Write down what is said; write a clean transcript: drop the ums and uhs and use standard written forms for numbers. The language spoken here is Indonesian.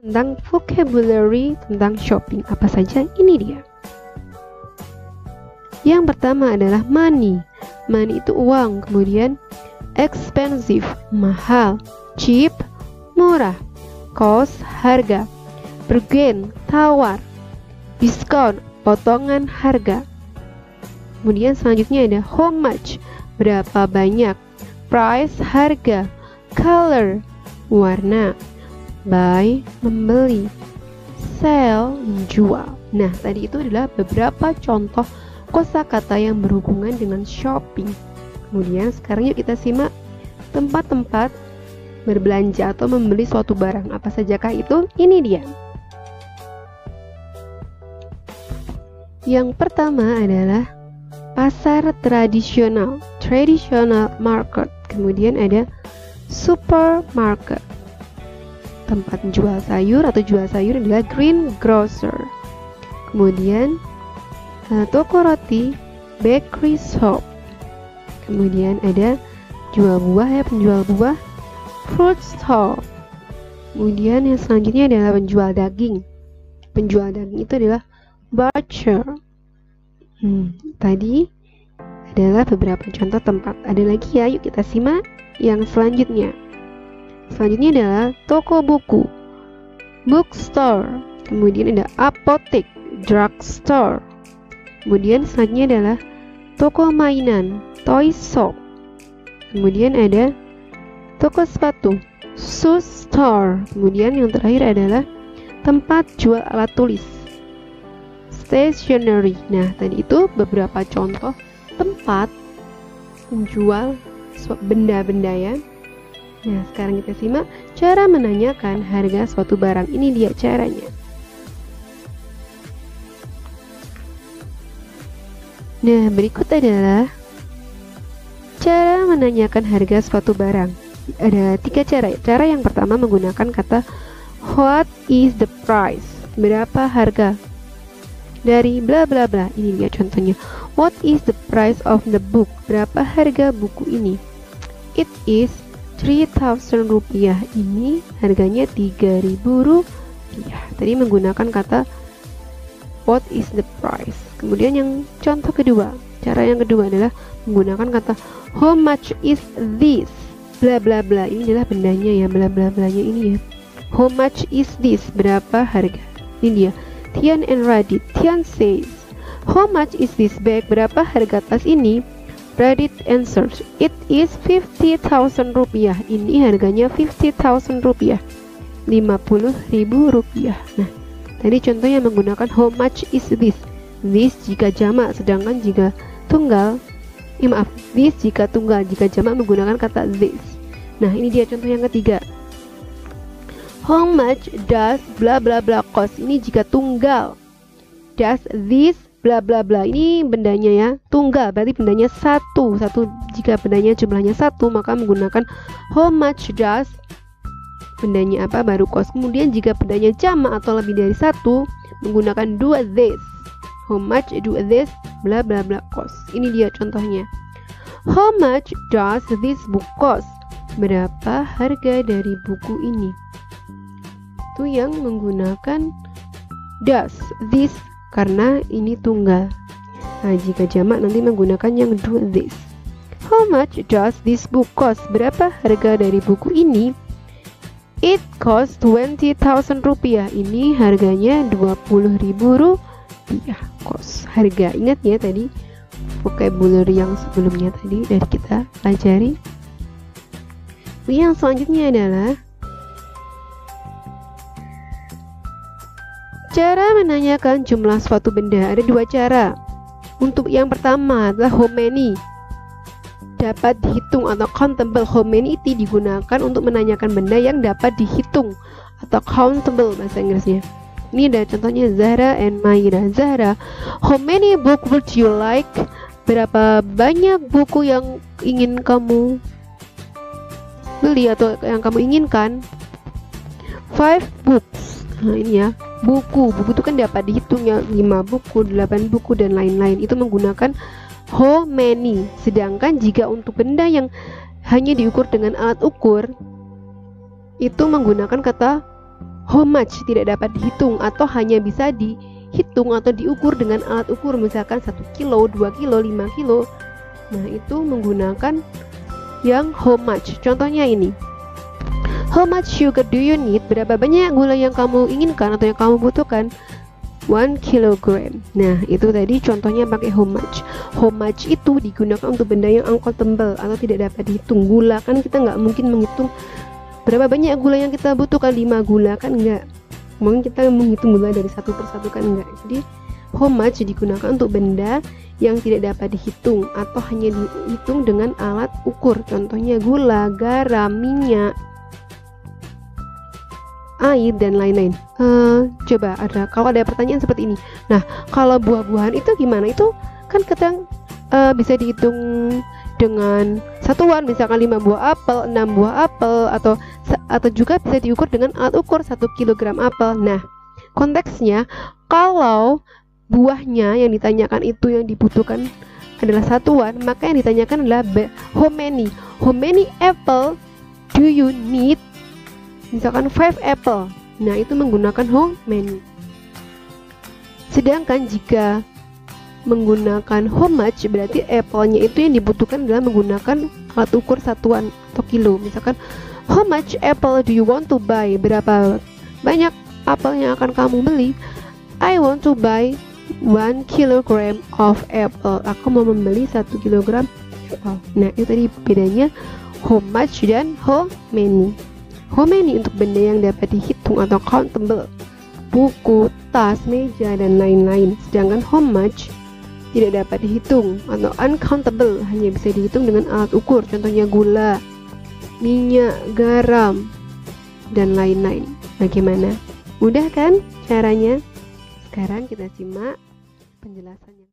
tentang vocabulary tentang shopping. Apa saja? Ini dia. Yang pertama adalah money. Money itu uang. Kemudian expensive, mahal. Cheap, murah. Cost, harga. Bargain, tawar. Discount, potongan harga. Kemudian selanjutnya ada how much, berapa banyak. Price, harga. Color, warna. Buy, membeli. Sell, menjual. Nah, tadi itu adalah beberapa contoh kosakata yang berhubungan dengan shopping. Kemudian sekarang yuk kita simak tempat-tempat berbelanja atau membeli suatu barang. Apa sajakah itu? Ini dia. Yang pertama adalah pasar tradisional, traditional market. Kemudian ada supermarket, tempat jual sayur atau jual sayur adalah greengrocer. Kemudian toko roti, bakery shop. Kemudian ada jual buah, penjual buah, fruit stall. Kemudian yang selanjutnya adalah penjual daging. Penjual daging itu adalah butcher. Tadi adalah beberapa contoh tempat. Ada lagi ya, yuk kita simak yang selanjutnya. Selanjutnya adalah toko buku, bookstore. Kemudian ada apotek, drugstore. Kemudian selanjutnya adalah toko mainan, toy shop. Kemudian ada toko sepatu, shoe store. Kemudian yang terakhir adalah tempat jual alat tulis, stationery. Nah, tadi itu beberapa contoh tempat menjual benda-benda ya. Nah, sekarang kita simak cara menanyakan harga suatu barang. Ini dia caranya. Nah, berikut adalah cara menanyakan harga suatu barang. Ada 3 cara. Cara yang pertama menggunakan kata what is the price? Berapa harga dari bla bla bla. Ini dia contohnya. What is the price of the book? Berapa harga buku ini? It is 3.000 rupiah. Ini harganya 3.000 rupiah. Tadi menggunakan kata what is the price. Kemudian yang contoh kedua, cara yang kedua adalah menggunakan kata how much is this? Bla bla bla. Ini adalah bendanya ya, bla bla blanya ini ya. How much is this? Berapa harga? Ini dia. Tian and Radit. Tian says, how much is this bag? Berapa harga tas ini? Radit answers, it is 50.000 rupiah. Ini harganya 50.000 rupiah. 50.000 rupiah. Nah, tadi contohnya menggunakan how much is this? This jika jamak, sedangkan jika tunggal, this jika tunggal, jika jamak menggunakan kata this. Nah, ini dia contoh yang ketiga. How much does bla bla bla cost? Ini jika tunggal. Does this bla bla bla. Ini bendanya ya, tunggal berarti bendanya satu. Jika bendanya jumlahnya 1, maka menggunakan how much does, bendanya apa baru cost. Kemudian jika bendanya jamak atau lebih dari 1, menggunakan do this. How much do this bla bla bla cost. Ini dia contohnya. How much does this book cost? Berapa harga dari buku ini? Itu yang menggunakan does this karena ini tunggal. Nah, jika jamak nanti menggunakan yang do this. How much does this book cost? Berapa harga dari buku ini? It costs 20.000 rupiah. Ini harganya 20.000 rupiah. Cost, harga. Ingat ya tadi vocabulary yang sebelumnya tadi dari kita pelajari. Yang selanjutnya adalah cara menanyakan jumlah suatu benda. Ada 2 cara. Untuk yang pertama adalah how many, dapat dihitung atau countable. How many itu digunakan untuk menanyakan benda yang dapat dihitung atau countable bahasa Inggrisnya. Ini ada contohnya Zahra and Maira. Zahra, how many book would you like? Berapa banyak buku yang ingin kamu beli atau yang kamu inginkan? 5 books. Nah, ini ya. Buku itu kan dapat dihitung ya, 5 buku, 8 buku dan lain-lain. Itu menggunakan how many. Sedangkan jika untuk benda yang hanya diukur dengan alat ukur, itu menggunakan kata How much tidak dapat dihitung atau hanya bisa dihitung atau diukur dengan alat ukur, misalkan 1 kilo, 2 kilo, 5 kilo. Nah, itu menggunakan yang how much. Contohnya ini. How much sugar do you need? Berapa banyak gula yang kamu inginkan atau yang kamu butuhkan? 1 kilogram. Nah, itu tadi contohnya pakai how much. How much itu digunakan untuk benda yang uncountable atau tidak dapat dihitung. Gula kan kita nggak mungkin menghitung berapa banyak gula yang kita butuhkan, 5 gula kan enggak. Mungkin kita menghitung gula dari satu persatu kan enggak. Jadi how much digunakan untuk benda yang tidak dapat dihitung atau hanya dihitung dengan alat ukur. Contohnya gula, garam, minyak, air, dan lain-lain. Coba kalau ada pertanyaan seperti ini. Nah, kalau buah-buahan itu gimana? Itu kan kadang bisa dihitung dengan satuan, misalkan 5 buah apel, 6 buah apel, atau juga bisa diukur dengan alat ukur 1 kilogram apel. Nah, konteksnya kalau buahnya yang ditanyakan itu yang dibutuhkan adalah satuan, maka yang ditanyakan adalah how many apple do you need? Misalkan 5 apple. Nah, itu menggunakan how many. Sedangkan jika menggunakan how much, berarti apple-nya itu yang dibutuhkan adalah menggunakan alat ukur satuan atau kilo. Misalkan how much apple do you want to buy? Berapa banyak apel yang akan kamu beli? I want to buy 1 kilogram of apple. Aku mau membeli 1 kilogram apel. Nah, itu tadi bedanya how much dan how many. How many untuk benda yang dapat dihitung atau countable, buku, tas, meja, dan lain-lain. Sedangkan how much tidak dapat dihitung atau uncountable, hanya bisa dihitung dengan alat ukur. Contohnya gula, minyak, garam, dan lain-lain. Bagaimana? Mudah kan caranya? Sekarang kita simak penjelasannya.